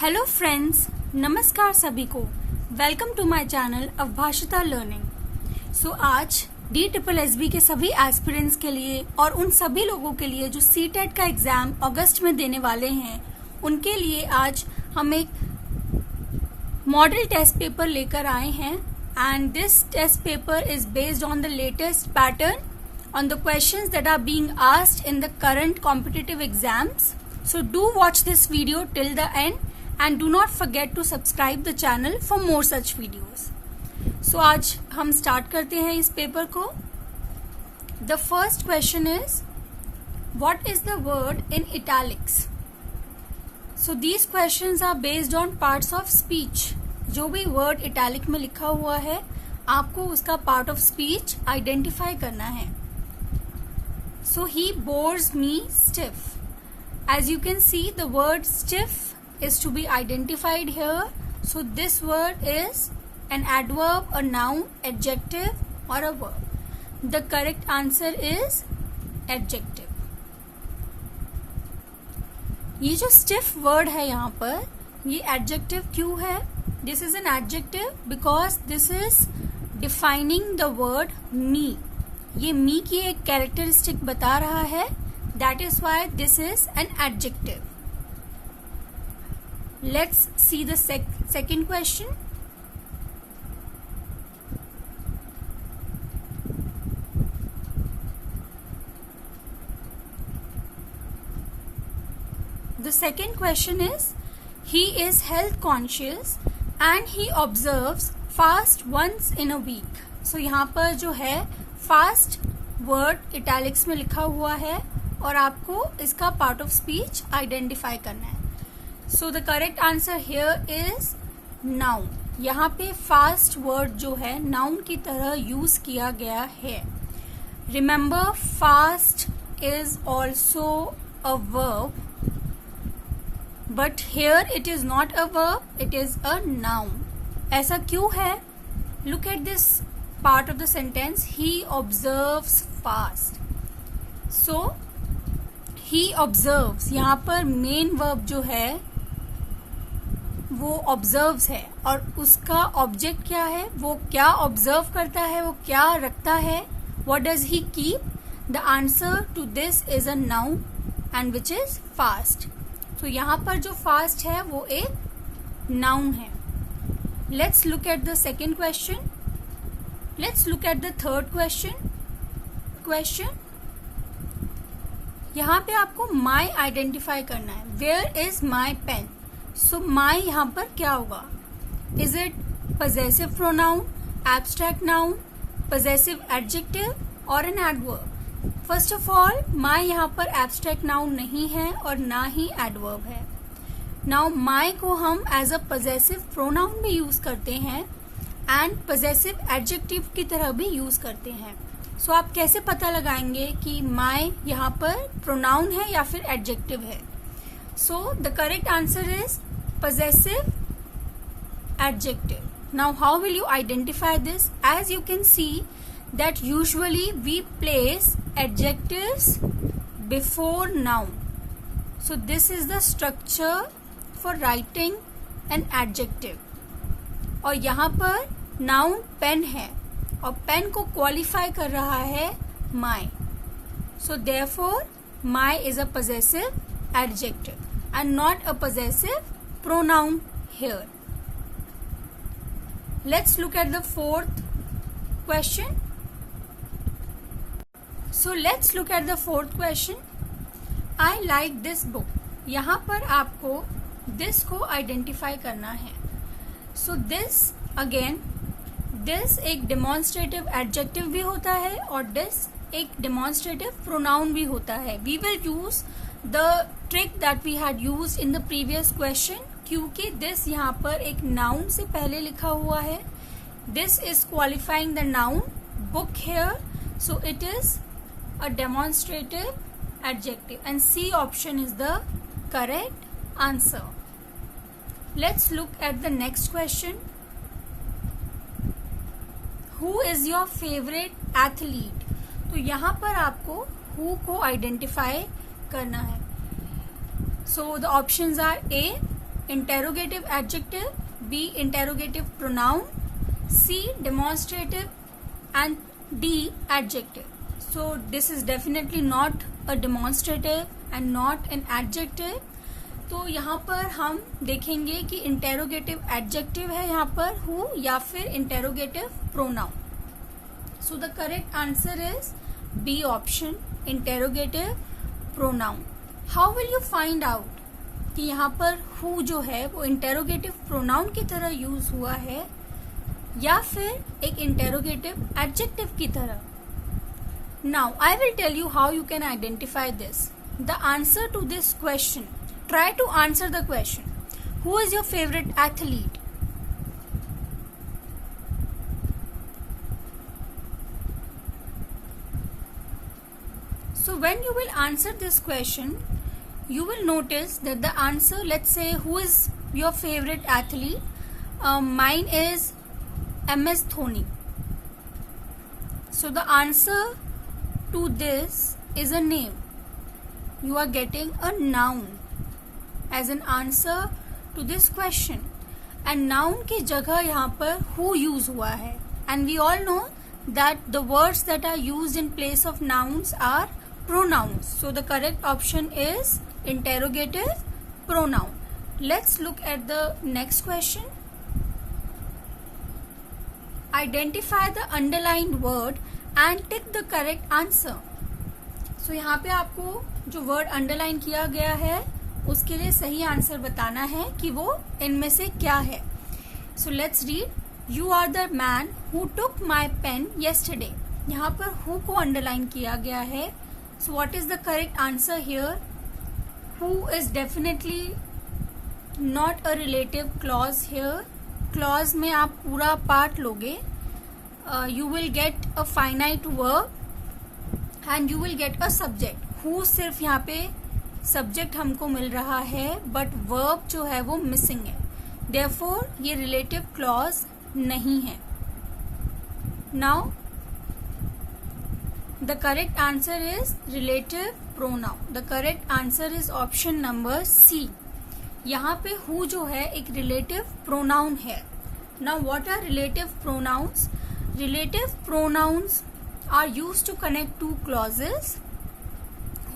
Hello friends, नमस्कार सभी को। Welcome to my channel Avbhashita learning. So आज DSSB के सभी एस्पिरेंट्स के लिए और उन सभी लोगों के लिए जो सीटेट का एग्जाम अगस्त में देने वाले हैं, उनके लिए आज हम एक मॉडल टेस्ट पेपर लेकर आए हैं। And this test paper is based on the latest pattern on the questions that are being asked in the current competitive exams. So do watch this video till the end and do not forget to subscribe the channel for more such videos. So आज हम start करते हैं इस paper को. The first question is, what is the word in italics? So these questions are based on parts of speech. जो भी word italic में लिखा हुआ है, आपको उसका part of speech identify करना है. So he bores me stiff. As you can see, the word stiff is to be identified here. So this word is an adverb, a noun, adjective or a verb. The correct answer is adjective. ये जो stiff word है यहाँ पर, ये adjective क्यों है? This is an adjective because this is defining the word me. ये मी की एक कैरेक्टरिस्टिक बता रहा है. That is why this is an adjective. Let's see the second question. The second question is, he is health conscious and he observes fast once in a week. So यहाँ पर जो है फास्ट वर्ड इटैलिक्स में लिखा हुआ है और आपको इसका पार्ट ऑफ स्पीच आइडेंटिफाई करना है. So the correct answer here is noun. यहाँ पे फास्ट वर्ड जो है नाउन की तरह यूज किया गया है. Remember, fast is also a verb, but here it is not a verb, it is a noun. ऐसा क्यों है? Look at this part of the sentence, he observes fast. So he observes, यहाँ पर main verb जो है वो observes है और उसका ऑब्जेक्ट क्या है, वो क्या ऑब्जर्व करता है, वो क्या रखता है. what does he keep? the answer to this is a noun and which is fast. so यहाँ पर जो fast है वो एक noun है. let's look at the second question. Let's look at the third question. यहाँ पे आपको my आइडेंटिफाई करना है. Where is my pen? So my यहाँ पर क्या होगा? Is it possessive pronoun, abstract noun, possessive adjective or an adverb? First of all, my यहाँ पर abstract noun नहीं है और ना ही adverb है. Now my को हम as a possessive pronoun भी यूज करते हैं एंड पजेसिव एडजेक्टिव की तरह भी यूज करते हैं. सो आप कैसे पता लगाएंगे कि माई यहाँ पर प्रोनाउन है या फिर एडजेक्टिव है? So the correct answer is possessive adjective. Now how will you identify this? As you can see that usually we place adjectives before noun. So this is the structure for writing an adjective. और यहाँ पर noun pen है और pen को qualify कर रहा है my. So therefore my is a possessive adjective and not a possessive pronoun here. Let's look at the fourth question. So let's look at the fourth question. I like this book. यहाँ पर आपको this को identify करना है. So this again, this एक demonstrative adjective भी होता है और दिस एक डेमोन्स्ट्रेटिव प्रोनाउन भी होता है. We will use the trick that we had used in the previous question. क्योंकि दिस यहाँ पर एक नाउन से पहले लिखा हुआ है. This is qualifying the noun book here, so it is a demonstrative adjective and C option is the correct answer. Let's look at the next question. Who is your favorite athlete? तो यहाँ पर आपको who को identify करना है. So the options are A, interrogative adjective, B interrogative pronoun, C demonstrative, and D adjective. So this is definitely not a demonstrative and not an adjective. तो यहाँ पर हम देखेंगे कि interrogative adjective है यहाँ पर who या फिर interrogative pronoun. So the correct answer is B option, interrogative pronoun. How will you find out कि यहाँ पर who जो है वो interrogative pronoun की तरह यूज हुआ है या फिर एक interrogative adjective की तरह? Now I will tell you how you can identify this. The answer to this question. Try to answer the question. Who is your favorite athlete? So when you will answer this question, you will notice that the answer, let's say, who is your favorite athlete? Mine is MS Dhoni. So the answer to this is a name. You are getting a noun as an answer to this question. And noun की जगह यहाँ पर who use हुआ है. And we all know that the words that are used in place of nouns are pronouns. So the correct option is interrogative pronoun. Let's look at the next question. Identify the underlined word and tick the correct answer. So यहाँ पे आपको जो word underline किया गया है उसके लिए सही आंसर बताना है कि वो इनमें से क्या है. So let's read. You are the man who took my pen yesterday. यहाँ पर who को underline किया गया है. So what is the correct answer here? Who is definitely not a relative clause here. Clause में आप पूरा part लोगे. You will get a finite verb and you will get a subject. Who सिर्फ यहाँ पे सब्जेक्ट हमको मिल रहा है बट वर्ब जो है वो मिसिंग है. देयरफॉर ये रिलेटिव क्लॉज नहीं है. Now the correct answer is relative pronoun. The correct answer is option number C. यहाँ पे हु जो है एक रिलेटिव प्रोनाउन है. Now what are relative pronouns? Relative pronouns are used to connect two clauses.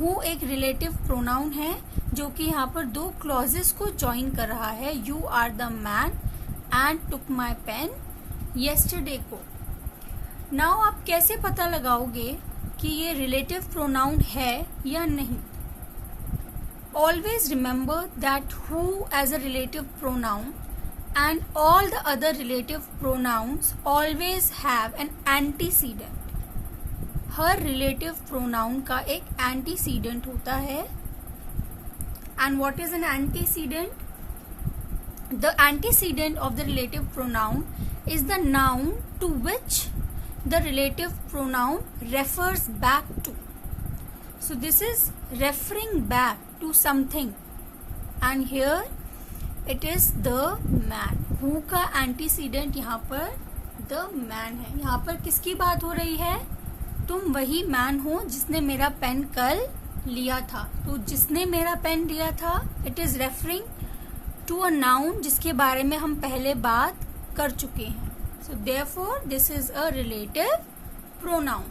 Who एक relative pronoun है जो कि यहाँ पर दो क्लॉजेस को ज्वाइन कर रहा है. You are the man and took my pen yesterday को. नाउ आप कैसे पता लगाओगे कि ये रिलेटिव प्रोनाउन है या नहीं? Always remember that who as a relative pronoun and all the other relative pronouns always have an antecedent. हर रिलेटिव प्रोनाउन का एक एंटीसीडेंट होता है. And what is an antecedent? The antecedent of the relative pronoun is the noun to which the relative pronoun refers back to. So this is referring back to something and here it is the man. Who का antecedent यहाँ पर the man है. यहाँ पर किसकी बात हो रही है? तुम वही मैन हो जिसने मेरा पेन कल लिया था. तो जिसने मेरा पेन लिया था it is referring to a noun जिसके बारे में हम पहले बात कर चुके हैं. So therefore this is a relative pronoun.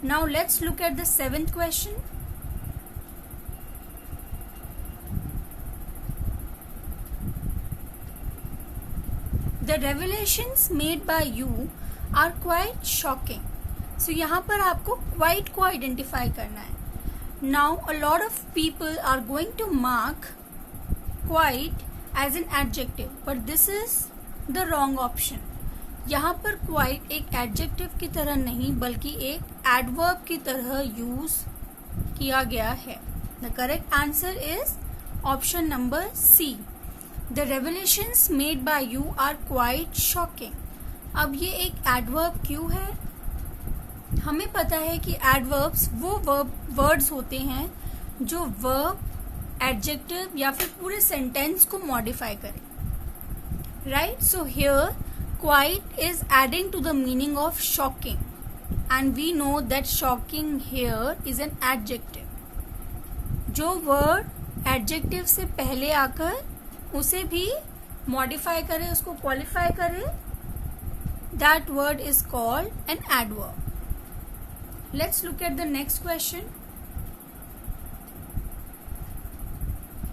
Now let's look at the 7th question. The revelations made by you are quite shocking. So यहाँ पर आपको quite को identify करना है. Now a lot of people are going to mark quite as an adjective, but this is the wrong option. यहाँ पर quite एक adjective की तरह नहीं बल्कि एक adverb की तरह use किया गया है. The correct answer is option number C. The revelations made by you are quite shocking. अब ये एक एडवर्ब क्यों है? हमें पता है कि एडवर्ब्स वो वर्ड्स होते हैं जो वर्ब, एडजेक्टिव या फिर पूरे सेंटेंस को मॉडिफाई करें. Right? So here quite is adding to the meaning of shocking and we know that shocking here is an adjective. जो वर्ड एडजेक्टिव से पहले आकर उसे भी मॉडिफाई करे, उसको क्वालिफाई करे, that word is called an adverb. Let's look at the next question.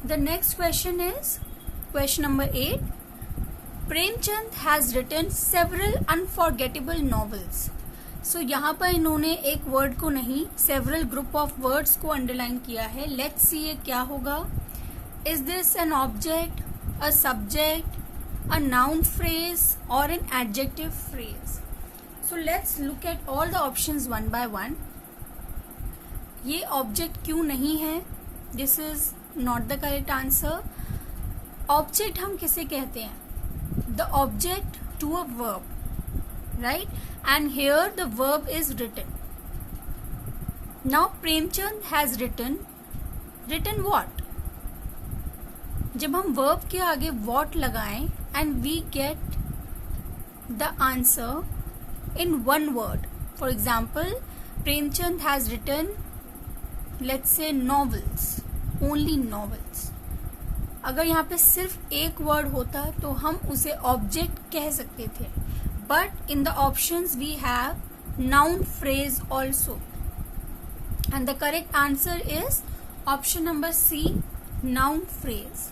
The next question is question number 8. Premchand has written several unforgettable novels. So यहाँ पर इन्होंने एक वर्ड को नहीं, सेवरल ग्रुप ऑफ वर्ड्स को अंडरलाइन किया है. लेट्स सी ये क्या होगा. Is this an object, a subject, a noun phrase or an adjective phrase? So let's look at all the options one by one. ये object क्यों नहीं है? This is not the correct answer. Object हम किसे कहते हैं? The object to a verb, right? And here the verb is written. Now Premchand has written what? जब हम verb के आगे what लगाएं and we get the answer in one word. For example, Premchand has written, let's say, novels, only novels. अगर यहाँ पे सिर्फ एक वर्ड होता तो हम उसे ऑब्जेक्ट कह सकते थे, but in the options we have noun phrase also, and the correct answer is option number C, noun phrase.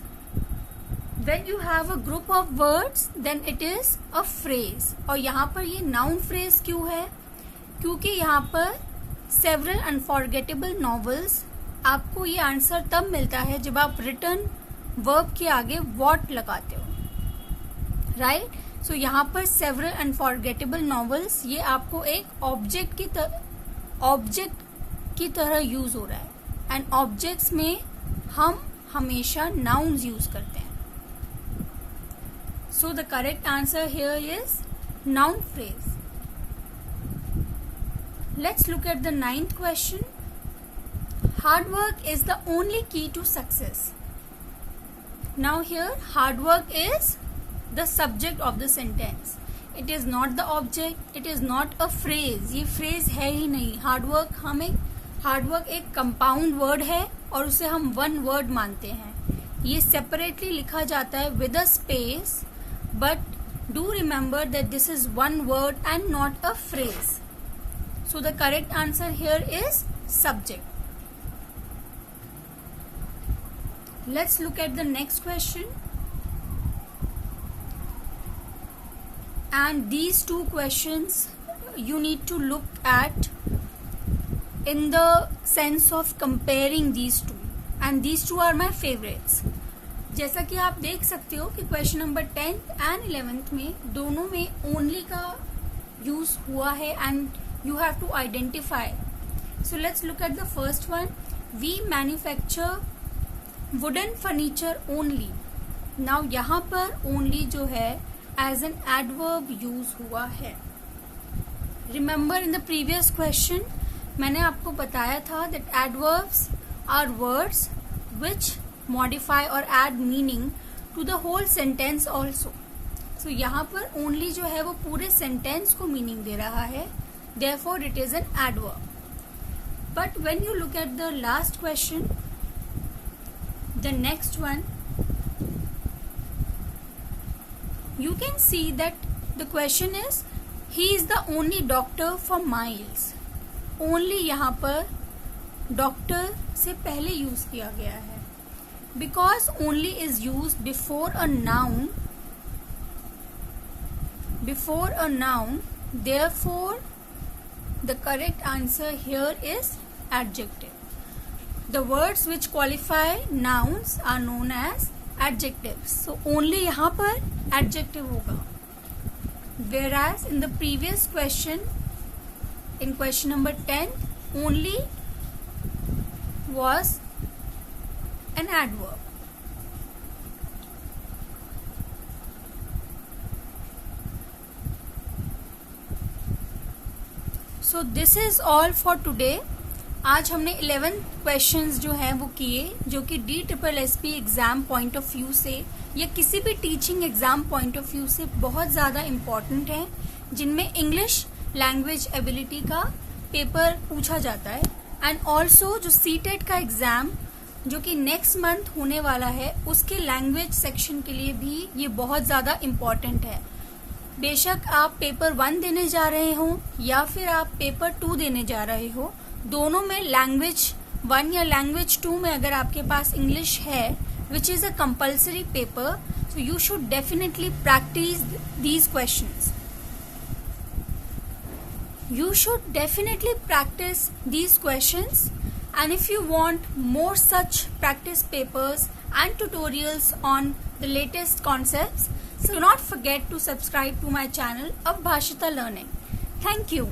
When you have a group of words, then it is a phrase. और यहाँ पर ये noun phrase क्यों है? क्योंकि यहाँ पर several unforgettable novels, आपको ये आंसर तब मिलता है जब आप written verb के आगे what लगाते हो, right? So यहाँ पर several unforgettable novels, ये आपको एक object की तरह यूज हो रहा है, and objects में हम हमेशा nouns यूज करते हैं. So the correct answer here is noun phrase. Let's look at the 9th question. Hard work is the only key to success. Now here hard work is the subject of the sentence. It is not the object, it is not a phrase. ये phrase है ही नहीं. Hard work एक compound word है और उसे हम one word मानते हैं. ये separately लिखा जाता है with a space. But do remember that this is one word and not a phrase. So the correct answer here is subject. Let's look at the next question. And these two questions you need to look at in the sense of comparing these two. And these two are my favorites. जैसा कि आप देख सकते हो कि question number 10th and 11th में दोनों में ओनली का यूज हुआ है and you have to identify. So let's look at the first one. We manufacture wooden furniture only. नाउ यहाँ पर ओनली जो है एज एन एडवर्ब यूज हुआ है. Remember in the previous question मैंने आपको बताया था that adverbs are words which modify or add meaning to the whole sentence also. So यहाँ पर only जो है वो पूरे sentence को meaning दे रहा है, therefore it is an adverb. But when you look at the last question, the next one, you can see that the question is, he is the only doctor for miles. Only यहाँ पर doctor से पहले use किया गया है. Because only is used before a noun, therefore the correct answer here is adjective. The words which qualify nouns are known as adjectives. So only यहाँ पर adjective होगा. Whereas in the previous question, in question number 10, only was an adverb. So this is all for today. आज हमने 11 questions जो हैं वो किए, जो कि DSSP exam point of view से या किसी भी teaching exam point of view से बहुत ज़्यादा इम्पॉर्टेंट है, जिनमें इंग्लिश लैंग्वेज एबिलिटी का पेपर पूछा जाता है. एंड ऑल्सो जो CTET का एग्जाम जो कि नेक्स्ट मंथ होने वाला है, उसके लैंग्वेज सेक्शन के लिए भी ये बहुत ज़्यादा इम्पॉर्टेंट है। बेशक आप पेपर 1 देने जा रहे हो या फिर आप पेपर 2 देने जा रहे हो, दोनों में लैंग्वेज 1 या लैंग्वेज 2 में अगर आपके पास इंग्लिश है, which is a compulsory paper, so you should definitely practice these questions. You should definitely practice these questions, and if you want more such practice papers and tutorials on the latest concepts, so do not forget to subscribe to my channel of Bhashita Learning. Thank you.